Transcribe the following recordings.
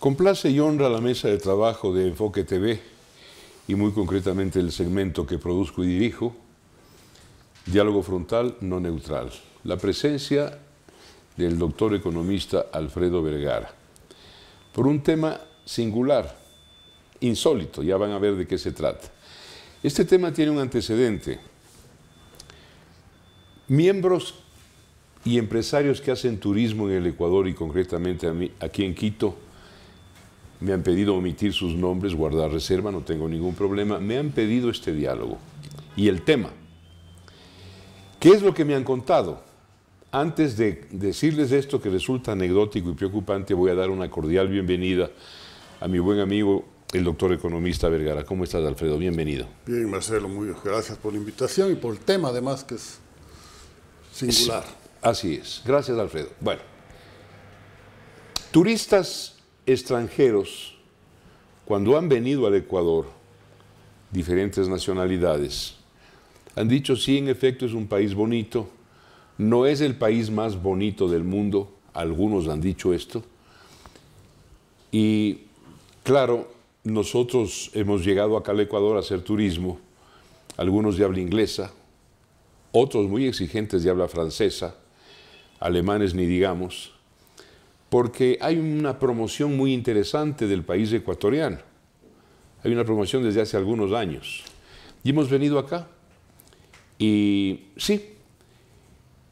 Complace y honra la mesa de trabajo de Enfoque TV y muy concretamente el segmento que produzco y dirijo, Diálogo Frontal No Neutral. La presencia del doctor economista Alfredo Vergara por un tema singular, insólito, ya van a ver de qué se trata. Este tema tiene un antecedente. Miembros y empresarios que hacen turismo en el Ecuador y concretamente aquí en Quito me han pedido omitir sus nombres, guardar reserva, no tengo ningún problema. Me han pedido este diálogo y el tema. ¿Qué es lo que me han contado? Antes de decirles esto que resulta anecdótico y preocupante, voy a dar una cordial bienvenida a mi buen amigo, el doctor economista Vergara. ¿Cómo estás, Alfredo? Bienvenido. Bien, Marcelo, muy gracias por la invitación y por el tema, además, que es singular. Así es. Gracias, Alfredo. Bueno, turistas extranjeros, cuando han venido al Ecuador, diferentes nacionalidades, han dicho, sí, en efecto, es un país bonito, no es el país más bonito del mundo, algunos han dicho esto, y claro, nosotros hemos llegado acá al Ecuador a hacer turismo, algunos de habla inglesa, otros muy exigentes de habla francesa, alemanes ni digamos, porque hay una promoción muy interesante del país ecuatoriano. Hay una promoción desde hace algunos años. Y hemos venido acá. Y sí,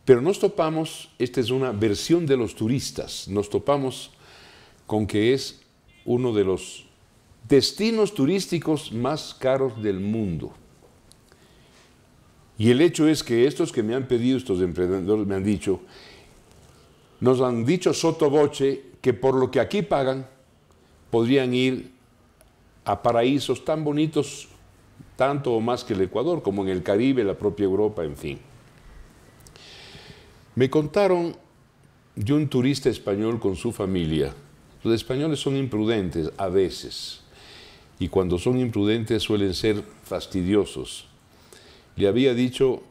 pero nos topamos, esta es una versión de los turistas, nos topamos con que es uno de los destinos turísticos más caros del mundo. Y el hecho es que estos que me han pedido, estos emprendedores me han dicho, nos han dicho sotto voce que por lo que aquí pagan podrían ir a paraísos tan bonitos, tanto o más que el Ecuador, como en el Caribe, la propia Europa, en fin. Me contaron de un turista español con su familia. Los españoles son imprudentes a veces, y cuando son imprudentes suelen ser fastidiosos. Le había dicho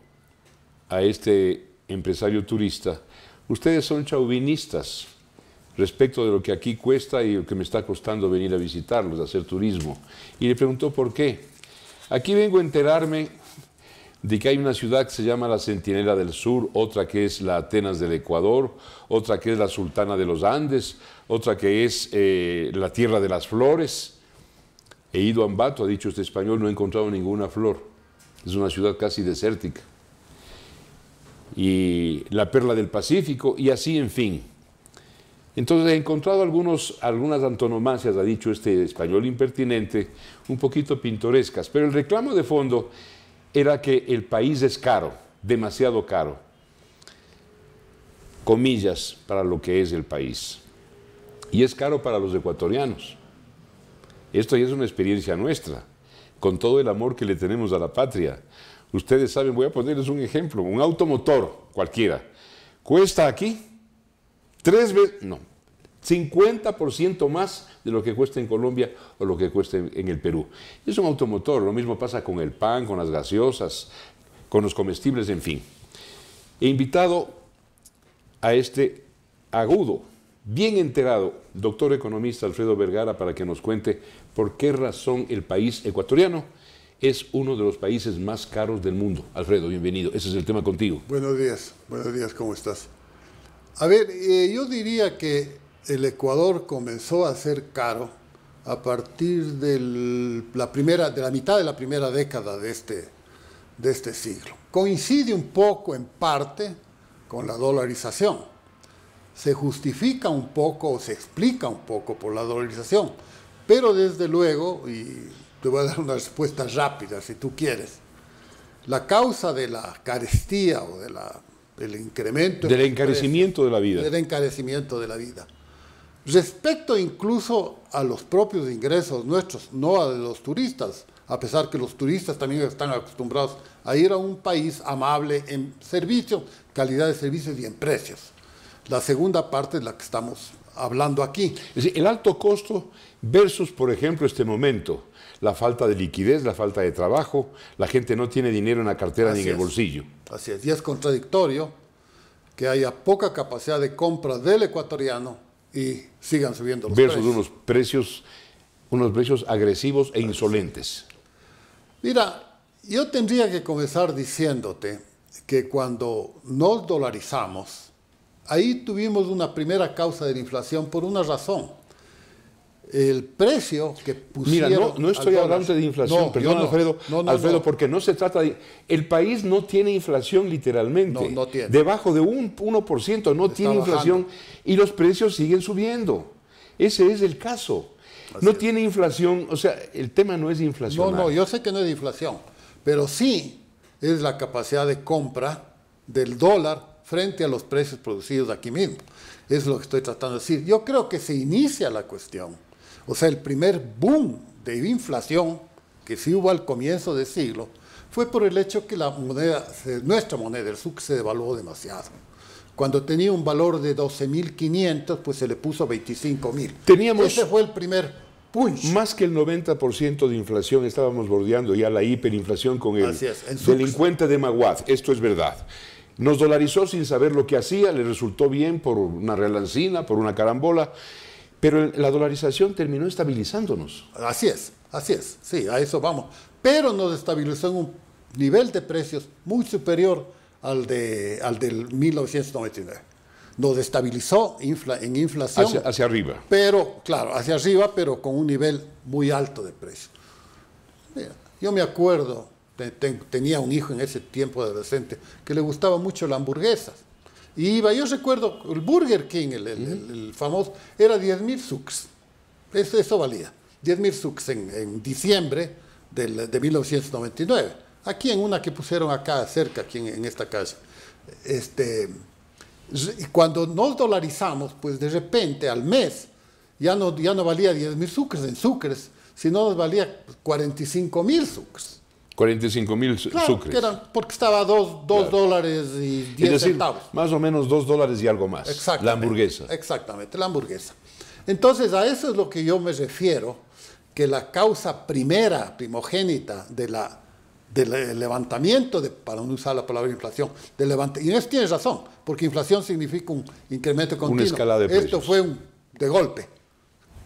a este empresario turista, ustedes son chauvinistas respecto de lo que aquí cuesta y lo que me está costando venir a visitarlos, a hacer turismo. Y le preguntó por qué. Aquí vengo a enterarme de que hay una ciudad que se llama la Centinela del Sur, otra que es la Atenas del Ecuador, otra que es la Sultana de los Andes, otra que es la Tierra de las Flores. He ido a Ambato, ha dicho este español, no he encontrado ninguna flor. Es una ciudad casi desértica. Y la perla del Pacífico, y así, en fin. Entonces he encontrado algunas antonomasias, ha dicho este español impertinente, un poquito pintorescas, pero el reclamo de fondo era que el país es caro, demasiado caro, comillas, para lo que es el país. Y es caro para los ecuatorianos. Esto ya es una experiencia nuestra, con todo el amor que le tenemos a la patria. Ustedes saben, voy a ponerles un ejemplo, un automotor cualquiera, cuesta aquí 50% más de lo que cuesta en Colombia o lo que cuesta en el Perú. Es un automotor, lo mismo pasa con el pan, con las gaseosas, con los comestibles, en fin. He invitado a este agudo, bien enterado, doctor economista Alfredo Vergara para que nos cuente por qué razón el país ecuatoriano es uno de los países más caros del mundo. Alfredo, bienvenido. Ese es el tema contigo. Buenos días, ¿cómo estás? A ver, yo diría que el Ecuador comenzó a ser caro a partir de la mitad de la primera década de este siglo. Coincide un poco, en parte, con la dolarización. Se justifica un poco o se explica un poco por la dolarización, pero desde luego, y te voy a dar una respuesta rápida si tú quieres, la causa de la carestía o del incremento... Del encarecimiento de la vida. Del encarecimiento de la vida. Respecto incluso a los propios ingresos nuestros, no a los turistas, a pesar que los turistas también están acostumbrados a ir a un país amable en servicio, calidad de servicios y en precios. La segunda parte es la que estamos hablando aquí. Es decir, el alto costo versus, por ejemplo, este momento, la falta de liquidez, la falta de trabajo, la gente no tiene dinero en la cartera ni en el bolsillo. Así es, y es contradictorio que haya poca capacidad de compra del ecuatoriano y sigan subiendo los versus precios. unos precios agresivos e insolentes. Mira, yo tendría que comenzar diciéndote que cuando nos dolarizamos, ahí tuvimos una primera causa de la inflación por una razón. El precio que pusieron... Mira, no estoy hablando de inflación, no, perdón, no, Alfredo, no. porque no se trata de... El país no tiene inflación literalmente. No tiene. Debajo de un 1% no tiene inflación y los precios siguen subiendo. Ese es el caso. No tiene inflación, o sea, el tema no es inflación. No, yo sé que no es de inflación, pero sí es la capacidad de compra del dólar frente a los precios producidos aquí mismo. Es lo que estoy tratando de decir. Yo creo que se inicia la cuestión. O sea, el primer boom de inflación que sí hubo al comienzo del siglo fue por el hecho que la moneda, nuestra moneda, el SUC, se devaluó demasiado. Cuando tenía un valor de 12.500, pues se le puso 25.000. Ese fue el primer punch. Más que el 90% de inflación, estábamos bordeando ya la hiperinflación con el delincuente de Maguad. Esto es verdad. Nos dolarizó sin saber lo que hacía, le resultó bien por una relancina, por una carambola, pero la dolarización terminó estabilizándonos. Así es, sí, a eso vamos. Pero nos estabilizó en un nivel de precios muy superior al del 1999. Nos estabilizó en inflación. Hacia arriba. Pero, claro, hacia arriba, pero con un nivel muy alto de precios. Mira, yo me acuerdo, tenía un hijo en ese tiempo de adolescente que le gustaba mucho la hamburguesa. Y iba, yo recuerdo, el Burger King, el famoso, era 10.000 sucs. Eso valía. 10.000 sucs en diciembre de 1999. Aquí en una que pusieron acá, cerca, aquí en esta calle. Y cuando nos dolarizamos, pues de repente al mes ya no valía 10.000 sucres en sucres, sino nos valía 45.000 sucres. 45.000 sucres. Porque estaba $2 y 10 centavos. Más o menos $2 y algo más. Exactamente. La hamburguesa. Exactamente, la hamburguesa. Entonces, a eso es lo que yo me refiero, que la causa primogénita del levantamiento, para no usar la palabra inflación, y en eso tienes razón, porque inflación significa un incremento continuo. Una escalada de precios. Esto fue de golpe.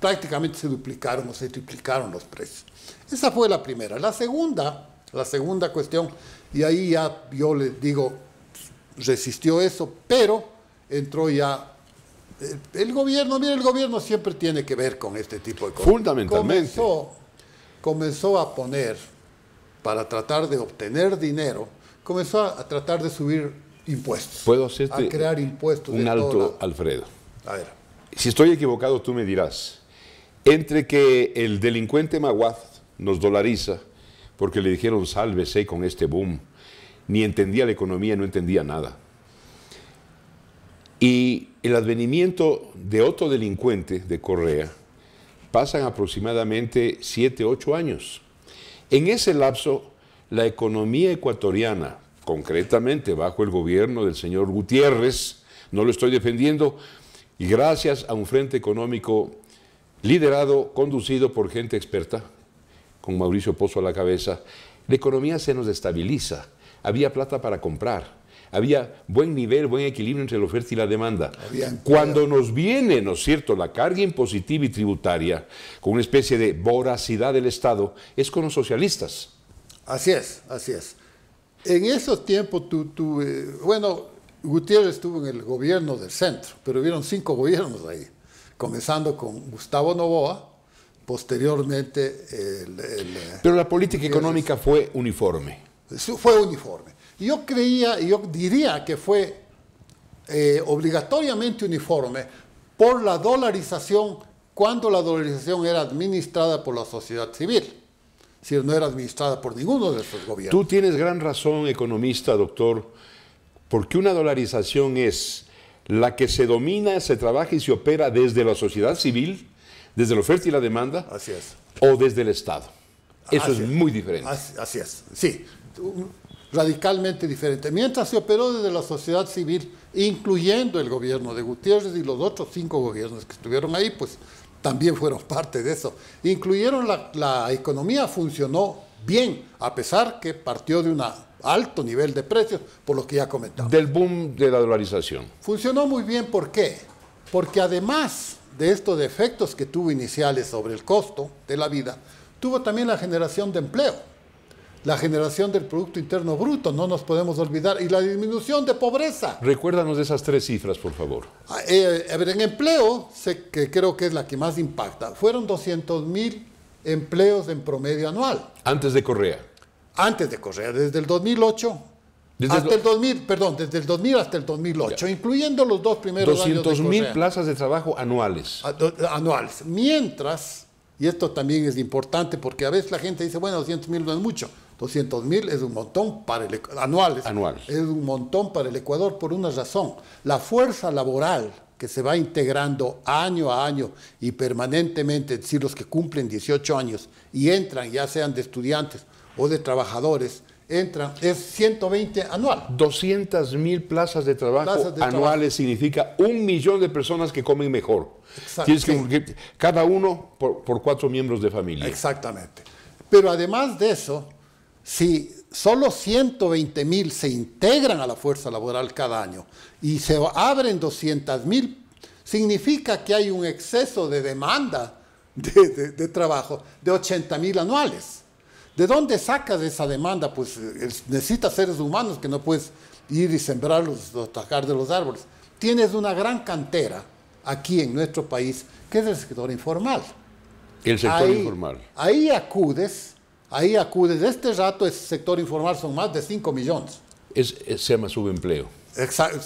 Prácticamente se duplicaron o se triplicaron los precios. Esa fue la primera. La segunda cuestión, y ahí ya yo le digo, resistió eso, pero entró ya el gobierno. Mira, el gobierno siempre tiene que ver con este tipo de cosas. Fundamentalmente. Comenzó a poner, para tratar de obtener dinero, comenzó a tratar de subir impuestos. ¿Puedo hacerte a crear impuestos un alto, Alfredo? A ver. Si estoy equivocado, tú me dirás. Entre que el delincuente Maguad nos dolariza, porque le dijeron sálvese con este boom, ni entendía la economía, no entendía nada. Y el advenimiento de otro delincuente de Correa, pasan aproximadamente 7, 8 años. En ese lapso, la economía ecuatoriana, concretamente bajo el gobierno del señor Gutiérrez, no lo estoy defendiendo, y gracias a un frente económico liderado, conducido por gente experta, con Mauricio Pozo a la cabeza, la economía se nos estabiliza, había plata para comprar, había buen nivel, buen equilibrio entre la oferta y la demanda. Cuando nos viene, ¿no es cierto?, la carga impositiva y tributaria, con una especie de voracidad del Estado, es con los socialistas. Así es. En esos tiempos, bueno, Gutiérrez estuvo en el gobierno del centro, pero hubieron 5 gobiernos ahí, comenzando con Gustavo Noboa, posteriormente pero la política económica fue uniforme. Fue uniforme. Yo diría que fue obligatoriamente uniforme por la dolarización, cuando la dolarización era administrada por la sociedad civil. Es decir, no era administrada por ninguno de esos gobiernos. Tú tienes gran razón, economista, doctor, porque una dolarización es la que se domina, se trabaja y se opera desde la sociedad civil, desde la oferta y la demanda, así es, o desde el Estado. Eso es muy diferente. Así es, sí, radicalmente diferente. Mientras se operó desde la sociedad civil, incluyendo el gobierno de Gutiérrez y los otros 5 gobiernos que estuvieron ahí, pues también fueron parte de eso. Incluyeron la economía funcionó bien, a pesar que partió de un alto nivel de precios, por lo que ya comentamos. Del boom de la dolarización. Funcionó muy bien, ¿por qué? porque además de estos efectos que tuvo iniciales sobre el costo de la vida, tuvo también la generación de empleo, la generación del Producto Interno Bruto, no nos podemos olvidar, y la disminución de pobreza. Recuérdanos de esas 3 cifras, por favor. A ver, en empleo, sé que creo que es la que más impacta, fueron 200.000 empleos en promedio anual. Antes de Correa. Antes de Correa, desde el 2008 desde el 2000 hasta el 2008, incluyendo los 2 primeros años de Correa. 200.000 plazas de trabajo anuales. Anuales. Mientras, y esto también es importante porque a veces la gente dice, bueno, 200.000 no es mucho. 200.000 es un montón para el anuales. Es un montón para el Ecuador por una razón. La fuerza laboral que se va integrando año a año y permanentemente, es decir, los que cumplen 18 años y entran, ya sean de estudiantes o de trabajadores, entran, es 120 anual. 200.000 plazas de trabajo anuales significa 1 millón de personas que comen mejor. Tienes que cada uno por 4 miembros de familia. Exactamente. Pero además de eso, si solo 120.000 se integran a la fuerza laboral cada año y se abren 200.000, significa que hay un exceso de demanda de trabajo de 80.000 anuales. ¿De dónde sacas esa demanda? Pues necesitas seres humanos que no puedes ir y sembrarlos o tajar de los árboles. Tienes una gran cantera aquí en nuestro país, que es el sector informal. El sector informal. Ahí acudes, este rato ese sector informal son más de 5 millones. Se llama subempleo. Exacto,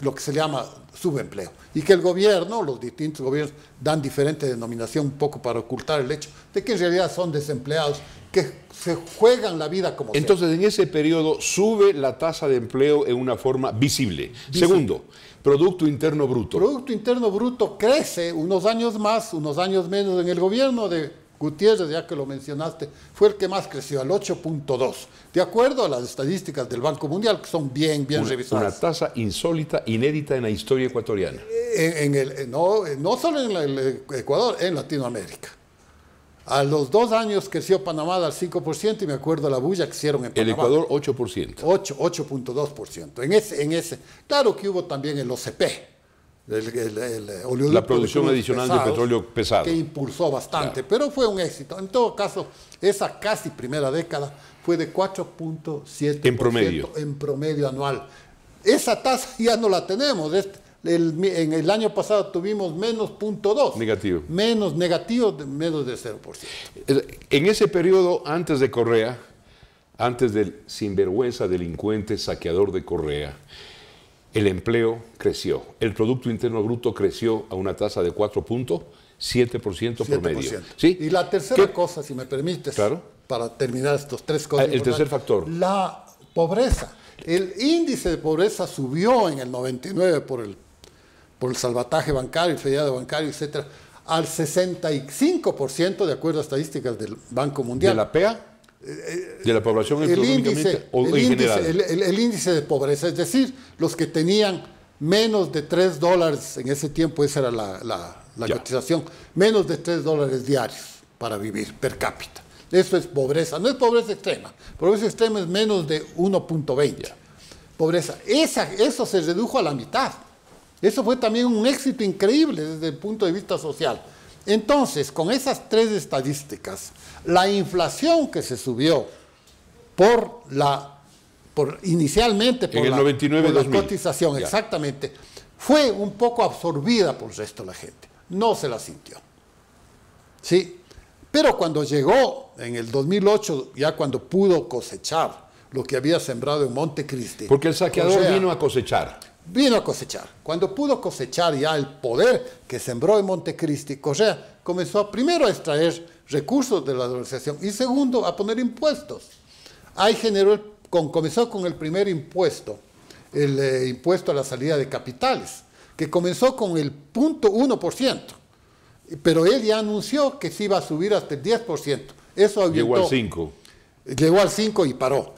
lo que se llama subempleo. Y que el gobierno, los distintos gobiernos, dan diferente denominación un poco para ocultar el hecho de que en realidad son desempleados, que se juegan la vida como Entonces, en ese periodo sube la tasa de empleo en una forma visible. Segundo, Producto Interno Bruto. Producto Interno Bruto crece unos años más, unos años menos. En el gobierno de Gutiérrez, ya que lo mencionaste, fue el que más creció, al 8.2, de acuerdo a las estadísticas del Banco Mundial, que son bien revisadas. Una tasa insólita, inédita en la historia ecuatoriana. No solo en el Ecuador, en Latinoamérica. A los 2 años creció Panamá al 5%, y me acuerdo la bulla que hicieron en Panamá. El Ecuador 8%. 8.2%. En ese, claro que hubo también el OCP, el oleoducto, la producción adicional de petróleo pesado, que impulsó bastante, pero fue un éxito. En todo caso, esa casi primera década fue de 4.7% en promedio anual. Esa tasa ya no la tenemos. En el año pasado tuvimos menos 0.2. Negativo. Menos de 0%. En ese periodo, antes de Correa, antes del sinvergüenza, delincuente, saqueador de Correa, el empleo creció. El Producto Interno Bruto creció a una tasa de 4.7% promedio. ¿Sí? Y la tercera cosa, si me permites, claro, para terminar estos 3 cosas. El tercer factor. La pobreza. El índice de pobreza subió en el 99 por el salvataje bancario, el feriado bancario, etcétera, al 65%, de acuerdo a estadísticas del Banco Mundial. ¿De la PEA? ¿De la población económicamente o en general? El índice de pobreza, es decir, los que tenían menos de $3, en ese tiempo esa era la cotización, menos de $3 diarios para vivir per cápita. Eso es pobreza, no es pobreza extrema. Pobreza extrema es menos de 1.20. Pobreza, eso se redujo a la mitad. Eso fue también un éxito increíble desde el punto de vista social. Entonces, con esas 3 estadísticas, la inflación que se subió inicialmente por en el 99, por la cotización, exactamente, fue un poco absorbida por el resto de la gente. No se la sintió. ¿Sí? Pero cuando llegó en el 2008, ya cuando pudo cosechar lo que había sembrado en Montecristi. Porque el saqueador vino a cosechar. Cuando pudo cosechar ya el poder que sembró en Montecristi, Correa comenzó primero a extraer recursos de la dolarización y segundo a poner impuestos. Ahí comenzó con el primer impuesto, el impuesto a la salida de capitales, que comenzó con el 0.1%, pero él ya anunció que se iba a subir hasta el 10%. Eso aumentó. Llegó al 5%. Llegó al 5% y paró.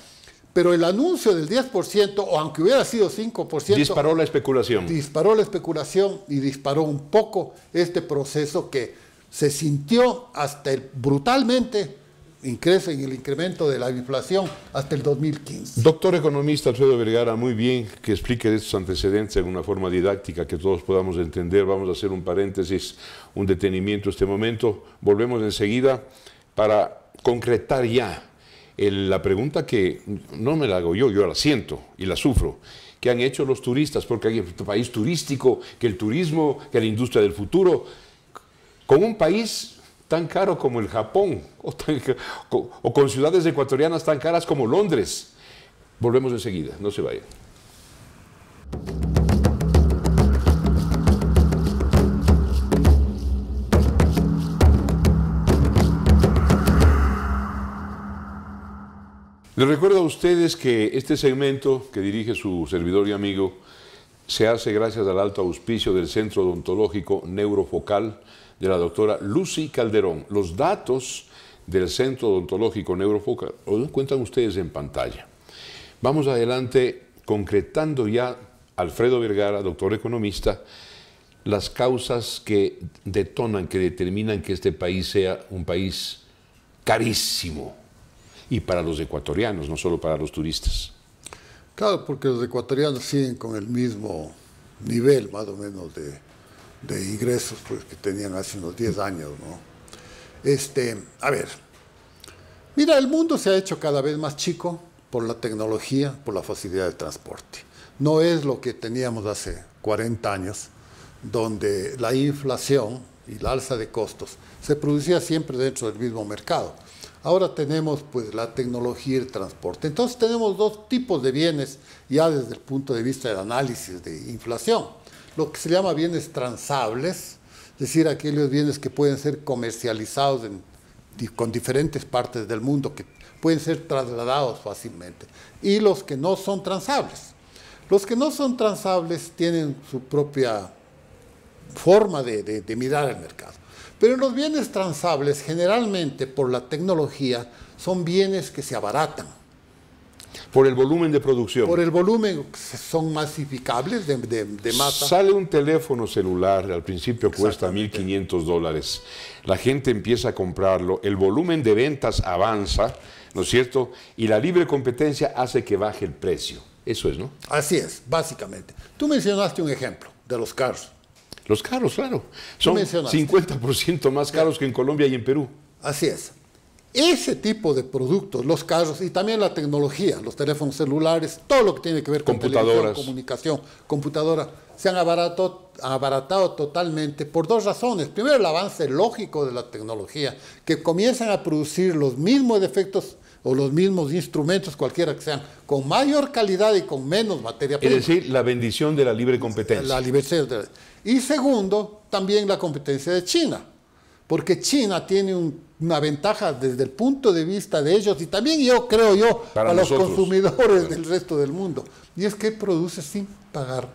Pero el anuncio del 10%, o aunque hubiera sido 5%... Disparó la especulación. Disparó la especulación y disparó un poco este proceso que se sintió brutalmente en el incremento de la inflación hasta el 2015. Doctor economista Alfredo Vergara, muy bien que explique estos antecedentes en una forma didáctica que todos podamos entender. Vamos a hacer un paréntesis, un detenimiento en este momento. Volvemos enseguida para concretar ya la pregunta que no me la hago yo la siento y la sufro, que han hecho los turistas, porque hay un país turístico, que el turismo, que la industria del futuro, con un país tan caro como el Japón, o con ciudades ecuatorianas tan caras como Londres. Volvemos enseguida, no se vayan. Les recuerdo a ustedes que este segmento que dirige su servidor y amigo se hace gracias al alto auspicio del Centro Odontológico Neurofocal de la doctora Lucy Calderón. Los datos del Centro Odontológico Neurofocal los encuentran ustedes en pantalla. Vamos adelante concretando ya, Alfredo Vergara, doctor economista, las causas que detonan, que determinan que este país sea un país carísimo. Y para los ecuatorianos, no solo para los turistas. Claro, porque los ecuatorianos siguen con el mismo nivel, más o menos, de ingresos pues, que tenían hace unos 10 años, ¿no? A ver, mira, el mundo se ha hecho cada vez más chico por la tecnología, por la facilidad de transporte. No es lo que teníamos hace 40 años, donde la inflación y la alza de costos se producía siempre dentro del mismo mercado. Ahora tenemos pues la tecnología y el transporte. Entonces tenemos dos tipos de bienes ya desde el punto de vista del análisis de inflación. Lo que se llama bienes transables, es decir, aquellos bienes que pueden ser comercializados con diferentes partes del mundo, que pueden ser trasladados fácilmente. Y los que no son transables. Los que no son transables tienen su propia forma de mirar el mercado. Pero los bienes transables, generalmente por la tecnología, son bienes que se abaratan. Por el volumen de producción. Por el volumen, son masificables de masa. Sale un teléfono celular, al principio cuesta $1.500. La gente empieza a comprarlo, el volumen de ventas avanza, ¿no es cierto? Y la libre competencia hace que baje el precio. Eso es, ¿no? Así es, básicamente. Tú mencionaste un ejemplo de los carros. Los carros, claro, son 50% más caros que en Colombia y en Perú. Así es. Ese tipo de productos, los carros y también la tecnología, los teléfonos celulares, todo lo que tiene que ver con computadoras, comunicación, computadora, se han abaratado totalmente por dos razones. Primero, el avance lógico de la tecnología, que comienzan a producir los mismos efectos o los mismos instrumentos, cualquiera que sean, con mayor calidad y con menos materia prima. Es decir, la bendición de la libre competencia. La libertad. Y segundo, también la competencia de China, porque China tiene una ventaja desde el punto de vista de ellos y también creo yo, para los consumidores del resto del mundo, y es que produce sin pagar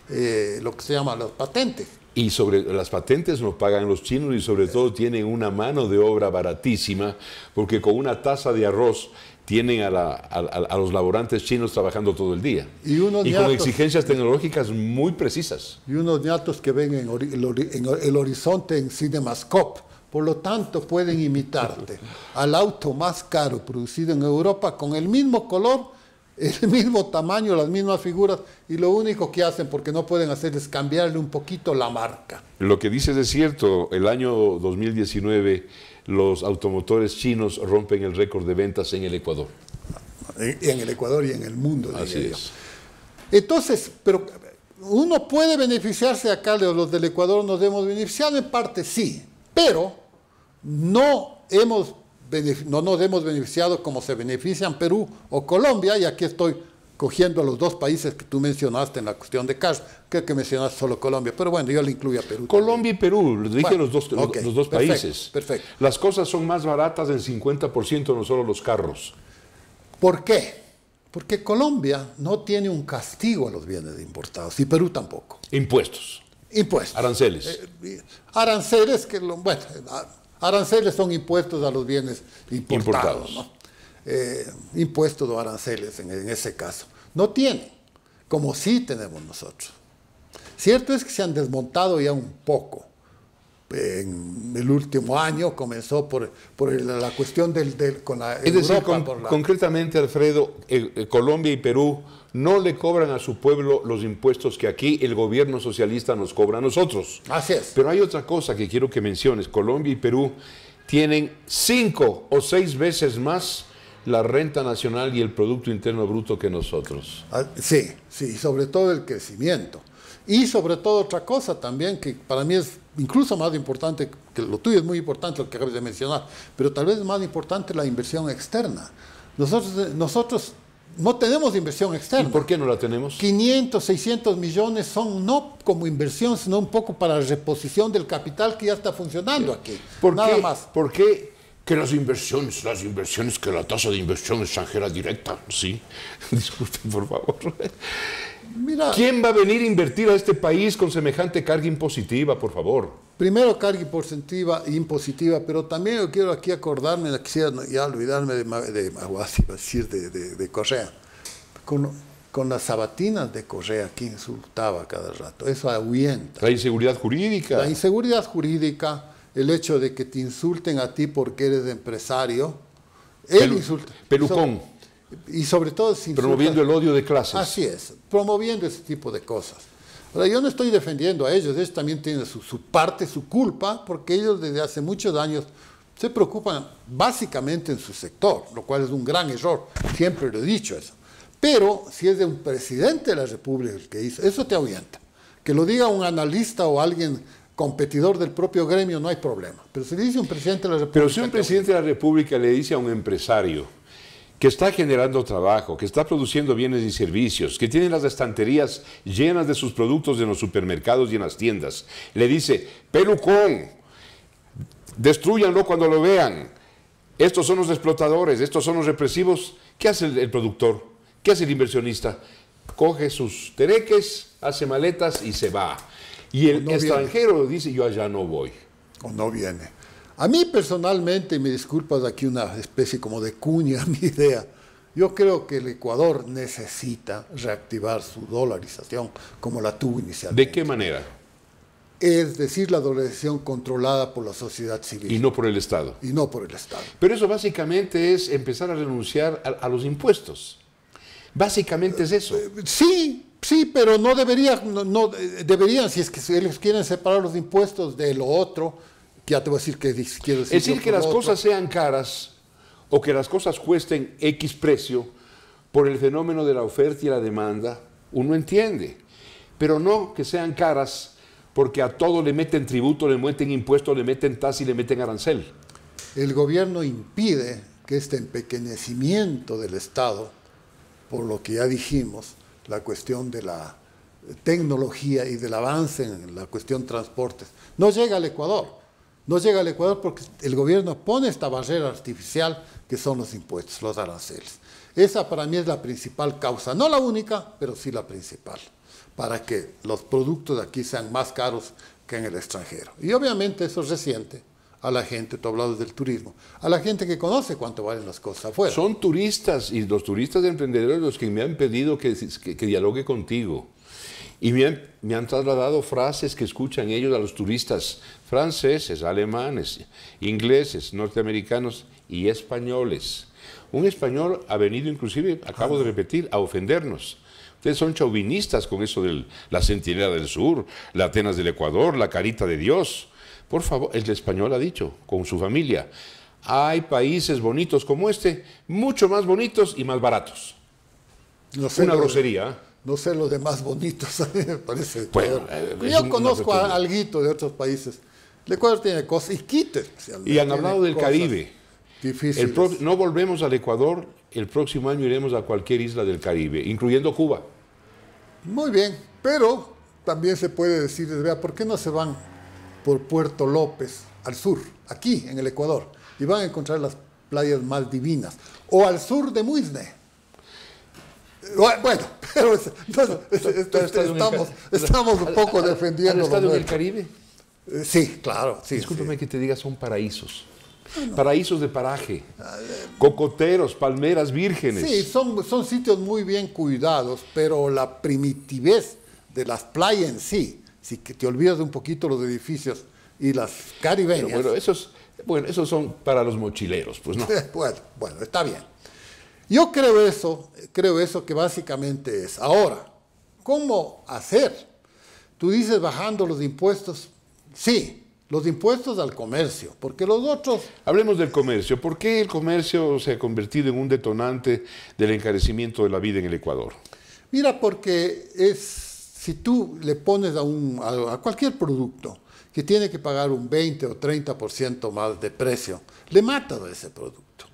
lo que se llama las patentes. Y sobre las patentes nos pagan los chinos y sobre todo tienen una mano de obra baratísima, porque con una taza de arroz tienen a los laborantes chinos trabajando todo el día. Y con exigencias tecnológicas muy precisas. Y unos ñatos que ven en el horizonte en CinemaScope. Por lo tanto, pueden imitarte al auto más caro producido en Europa con el mismo color, el mismo tamaño, las mismas figuras, y lo único que hacen, porque no pueden hacer, es cambiarle un poquito la marca. Lo que dices es cierto. El año 2019... los automotores chinos rompen el récord de ventas en el Ecuador. En el Ecuador y en el mundo. Así es. Entonces, pero uno puede beneficiarse acá, los del Ecuador nos hemos beneficiado en parte, sí, pero no nos hemos beneficiado como se benefician Perú o Colombia, y aquí estoy cogiendo a los dos países que tú mencionaste en la cuestión de cash. Creo que mencionaste solo Colombia, pero bueno, yo le incluyo a Perú. Colombia y Perú, les dije los dos países. Perfecto. Las cosas son más baratas en 50%, no solo los carros. ¿Por qué? Porque Colombia no tiene un castigo a los bienes importados, y Perú tampoco. Impuestos. Aranceles. Aranceles, aranceles son impuestos a los bienes importados. ¿No? Impuestos o aranceles en ese caso. No tienen, como sí tenemos nosotros. Cierto es que se han desmontado ya un poco en el último año comenzó por la cuestión con la Es decir, Europa, concretamente, Alfredo, Colombia y Perú no le cobran a su pueblo los impuestos que aquí el gobierno socialista nos cobra a nosotros. Así es. Pero hay otra cosa que quiero que menciones. Colombia y Perú tienen 5 o 6 veces más la renta nacional y el Producto Interno Bruto que nosotros. Sí, sí, sobre todo el crecimiento. Y sobre todo otra cosa también que para mí es incluso más importante, que lo tuyo es muy importante lo que acabas de mencionar, pero tal vez es más importante la inversión externa. Nosotros no tenemos inversión externa. ¿Y por qué no la tenemos? 500, 600 millones son no como inversión, sino un poco para reposición del capital que ya está funcionando aquí. Nada más. ¿Por qué? Que las inversiones, que la tasa de inversión extranjera directa, sí. Disculpen, por favor. Mira, ¿Quién va a venir a invertir a este país con semejante carga impositiva, por favor? Primero carga impositiva, pero también yo quiero aquí acordarme, quisiera ya olvidarme de Correa. Con las sabatinas de Correa, que insultaba cada rato. Eso ahuyenta. La inseguridad jurídica. La inseguridad jurídica, el hecho de que te insulten a ti porque eres empresario. Él insulta. Pelucón. Y sobre todo promoviendo el odio de clases. Así es, promoviendo ese tipo de cosas. Ahora, yo no estoy defendiendo a ellos también tienen su parte, su culpa, porque ellos desde hace muchos años se preocupan básicamente en su sector, lo cual es un gran error, siempre lo he dicho eso. Pero si es de un presidente de la República el que hizo, eso te ahuyenta. Que lo diga un analista o alguien competidor del propio gremio, no hay problema. Pero si le dice un presidente de la República... Pero si un presidente de la República le dice a un empresario que está generando trabajo, que está produciendo bienes y servicios, que tiene las estanterías llenas de sus productos en los supermercados y en las tiendas, le dice, pelucón, destrúyanlo cuando lo vean, estos son los explotadores, estos son los represivos. ¿Qué hace el productor? ¿Qué hace el inversionista? Coge sus tereques, hace maletas y se va. Y el extranjero dice, yo allá no voy. O no viene. A mí personalmente, me disculpas aquí una especie como de cuña a mi idea, yo creo que el Ecuador necesita reactivar su dolarización como la tuvo inicialmente. ¿De qué manera? Es decir, la dolarización controlada por la sociedad civil. Y no por el Estado. Y no por el Estado. Pero eso básicamente es empezar a renunciar a los impuestos. Básicamente es eso. Sí, pero no deberían, si es que ellos quieren separar los impuestos de lo otro, que ya te voy a decir que quiero decir. Es decir, que las cosas sean caras o que las cosas cuesten X precio por el fenómeno de la oferta y la demanda, uno entiende. Pero no que sean caras porque a todo le meten tributo, le meten impuestos, le meten tasa y le meten arancel. El gobierno impide que este empequeñecimiento del Estado, por lo que ya dijimos, la cuestión de la tecnología y del avance en la cuestión transportes, no llega al Ecuador. No llega al Ecuador porque el gobierno pone esta barrera artificial que son los impuestos, los aranceles. Esa para mí es la principal causa, no la única, pero sí la principal, para que los productos de aquí sean más caros que en el extranjero. Y obviamente eso resiente a la gente, tú hablabas del turismo, a la gente que conoce cuánto valen las cosas afuera. Son turistas y los turistas de emprendedores los que me han pedido que dialogue contigo. Y me han trasladado frases que escuchan ellos a los turistas franceses, alemanes, ingleses, norteamericanos y españoles. Un español ha venido inclusive, acabo de repetir, a ofendernos. Ustedes son chauvinistas con eso de la Centinela del Sur, la Atenas del Ecuador, la Carita de Dios. Por favor, el español ha dicho, con su familia, hay países bonitos como este, mucho más bonitos y más baratos. No sé, una grosería. No sé los demás bonitos, a mí me parece. Bueno, yo conozco alguito de otros países. El Ecuador tiene cosas, y Quito especialmente. Y han hablado del Caribe. Difíciles. No volvemos al Ecuador, el próximo año iremos a cualquier isla del Caribe, incluyendo Cuba. Muy bien, pero también se puede decir, vea, ¿por qué no se van por Puerto López, al sur, aquí en el Ecuador, y van a encontrar las playas más divinas? O al sur de Muisne. Bueno, pero estamos un poco defendiendo. ¿Has estado en el Caribe? Sí, claro. Sí, discúlpame que te diga, son paraísos. Bueno, paraísos de paraje, cocoteros, palmeras vírgenes. Sí, son sitios muy bien cuidados, pero la primitivez de las playas en sí, si que te olvidas de un poquito los edificios y las caribeñas. Pero bueno, esos son para los mochileros, pues no. Bueno, está bien. Yo creo eso que básicamente es. Ahora, ¿cómo hacer? Tú dices bajando los impuestos. Sí, los impuestos al comercio, porque los otros... Hablemos del comercio. ¿Por qué el comercio se ha convertido en un detonante del encarecimiento de la vida en el Ecuador? Mira, porque si tú le pones a cualquier producto que tiene que pagar un 20 o 30% más de precio, le mata a ese producto.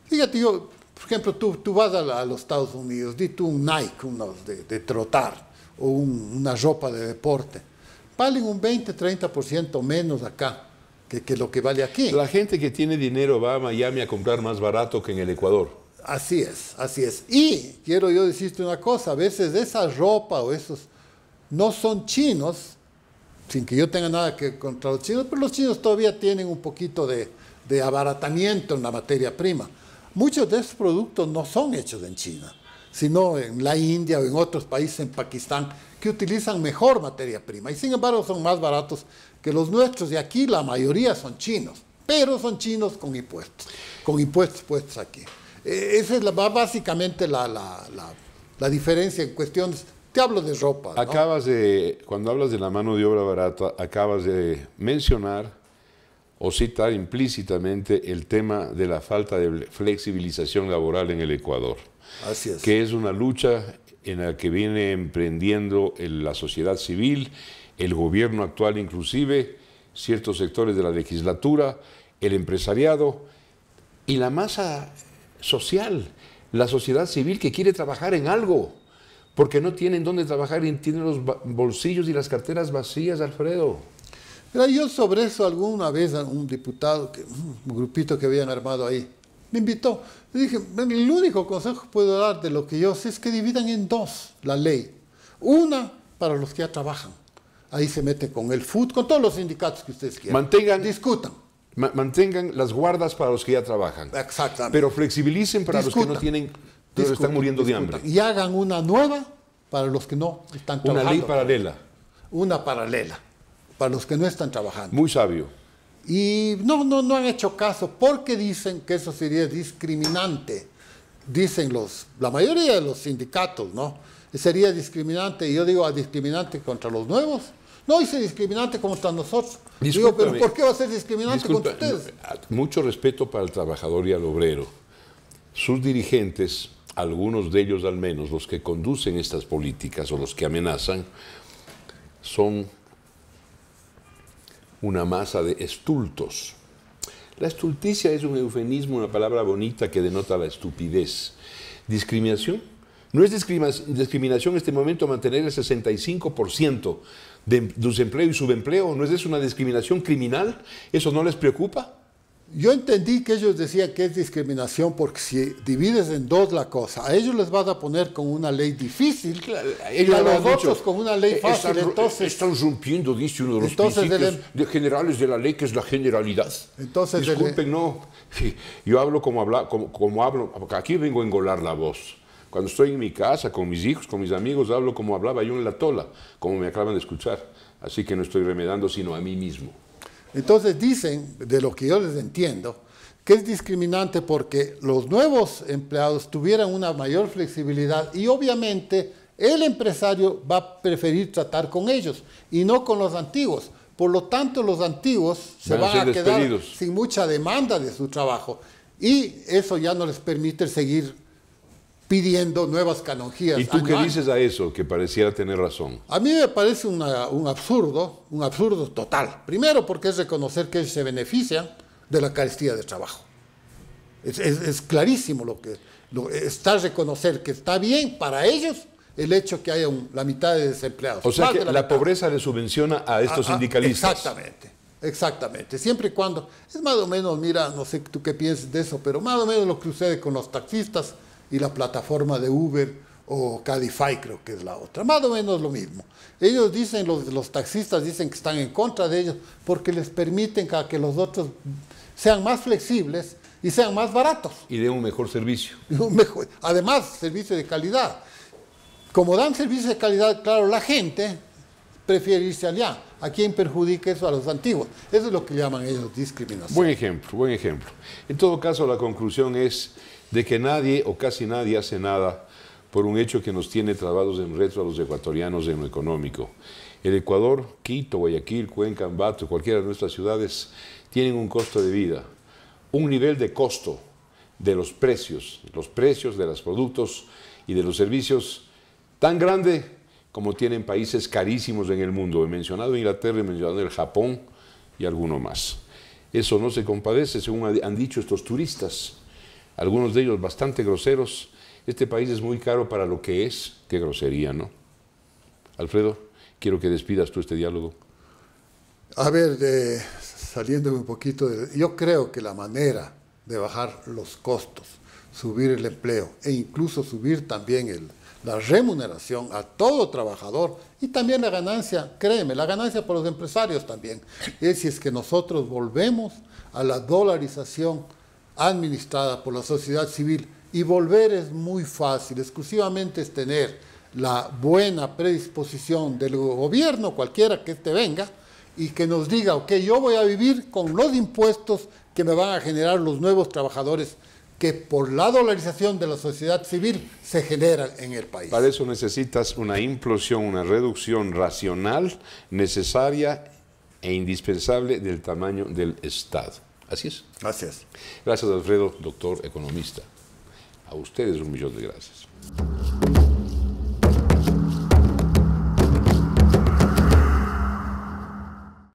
Fíjate, por ejemplo, tú vas a los Estados Unidos, di tú un Nike, unos de trotar, o una ropa de deporte, valen un 20-30% menos acá que lo que vale aquí. La gente que tiene dinero va a Miami a comprar más barato que en el Ecuador. Así es, así es. Y quiero yo decirte una cosa, a veces esa ropa o esos no son chinos, sin que yo tenga nada que contra los chinos, pero los chinos todavía tienen un poquito de abaratamiento en la materia prima. Muchos de esos productos no son hechos en China, sino en la India o en otros países, en Pakistán, que utilizan mejor materia prima. Y sin embargo son más baratos que los nuestros. Y aquí la mayoría son chinos, pero son chinos con impuestos puestos aquí. Esa es básicamente la diferencia en cuestiones. Te hablo de ropa, ¿no? Cuando hablas de la mano de obra barata, acabas de mencionar o citar implícitamente el tema de la falta de flexibilización laboral en el Ecuador. Así es. Que es una lucha en la que viene emprendiendo la sociedad civil, el gobierno actual inclusive, ciertos sectores de la legislatura, el empresariado y la masa social, la sociedad civil que quiere trabajar en algo, porque no tienen dónde trabajar y tienen los bolsillos y las carteras vacías, Alfredo. Pero yo sobre eso alguna vez a un diputado, un grupito que habían armado ahí, me invitó. Le dije, el único consejo que puedo dar de lo que yo sé es que dividan en dos la ley. Una para los que ya trabajan. Ahí se mete con el FUT, con todos los sindicatos que ustedes quieran. Discutan. Mantengan las guardas para los que ya trabajan. Exactamente. Pero flexibilicen para los que no tienen, están muriendo de hambre. Y hagan una nueva para los que no están trabajando. Una ley paralela. Una paralela, para los que no están trabajando. Muy sabio. Y no han hecho caso porque dicen que eso sería discriminante. Dicen la mayoría de los sindicatos, ¿no? Sería discriminante, y yo digo discriminante contra los nuevos. No dice discriminante contra nosotros. Digo, pero ¿por qué va a ser discriminante contra ustedes? Mucho respeto para el trabajador y al obrero. Sus dirigentes, algunos de ellos al menos, los que conducen estas políticas o los que amenazan, son una masa de estultos. La estulticia es un eufemismo, una palabra bonita que denota la estupidez. ¿Discriminación? No es discriminación en este momento mantener el 65% de desempleo y subempleo. ¿No es eso una discriminación criminal? ¿Eso no les preocupa? Yo entendí que ellos decían que es discriminación porque si divides en dos la cosa, a ellos les vas a poner con una ley difícil y a los otros con una ley fácil. Entonces están rompiendo, dice uno de los principios generales de la ley, que es la generalidad. Entonces, disculpen, no, yo hablo como hablo, aquí vengo a engolar la voz. Cuando estoy en mi casa, con mis hijos, con mis amigos, hablo como hablaba yo en la tola, como me acaban de escuchar. Así que no estoy remedando, sino a mí mismo. Entonces dicen, de lo que yo les entiendo, que es discriminante porque los nuevos empleados tuvieran una mayor flexibilidad y obviamente el empresario va a preferir tratar con ellos y no con los antiguos. Por lo tanto, los antiguos se van a quedar sin mucha demanda de su trabajo y eso ya no les permite seguir pidiendo nuevas canonjías. ¿Y tú qué dices a eso, que pareciera tener razón? A mí me parece un absurdo total. Primero porque es reconocer que ellos se benefician de la carestía de trabajo. Es clarísimo está reconocer que está bien para ellos el hecho que haya la mitad de desempleados. O sea que la pobreza le subvenciona a estos sindicalistas. Exactamente. Siempre y cuando, es más o menos, mira, no sé tú qué piensas de eso, pero más o menos lo que sucede con los taxistas y la plataforma de Uber o Cabify, creo que es la otra. Más o menos lo mismo. Ellos dicen, los taxistas dicen que están en contra de ellos porque les permiten que los otros sean más flexibles y sean más baratos. Y den un mejor servicio. Además, servicio de calidad. Como dan servicio de calidad, claro, la gente prefiere irse allá. ¿A quién perjudica eso? A los antiguos. Eso es lo que llaman ellos discriminación. Buen ejemplo, buen ejemplo. En todo caso, la conclusión es de que nadie o casi nadie hace nada por un hecho que nos tiene trabados en reto a los ecuatorianos en lo económico. El Ecuador, Quito, Guayaquil, Cuenca, Ambato, cualquiera de nuestras ciudades, tienen un costo de vida, un nivel de costo de los precios de los productos y de los servicios tan grande como tienen países carísimos en el mundo. He mencionado Inglaterra, he mencionado el Japón y alguno más. Eso no se compadece, según han dicho estos turistas, algunos de ellos bastante groseros. Este país es muy caro para lo que es. Qué grosería, ¿no? Alfredo, quiero que despidas tú este diálogo. A ver, saliendo un poquito, yo creo que la manera de bajar los costos, subir el empleo e incluso subir también la remuneración a todo trabajador y también la ganancia, créeme, la ganancia por los empresarios también, es si es que nosotros volvemos a la dolarización administrada por la sociedad civil. Y volver es muy fácil, exclusivamente es tener la buena predisposición del gobierno, cualquiera que este venga, y que nos diga, ok, yo voy a vivir con los impuestos que me van a generar los nuevos trabajadores que por la dolarización de la sociedad civil se generan en el país. Para eso necesitas una implosión, una reducción racional, necesaria e indispensable del tamaño del Estado. Así es. Así es. Gracias, Alfredo, doctor economista. A ustedes 1.000.000 de gracias.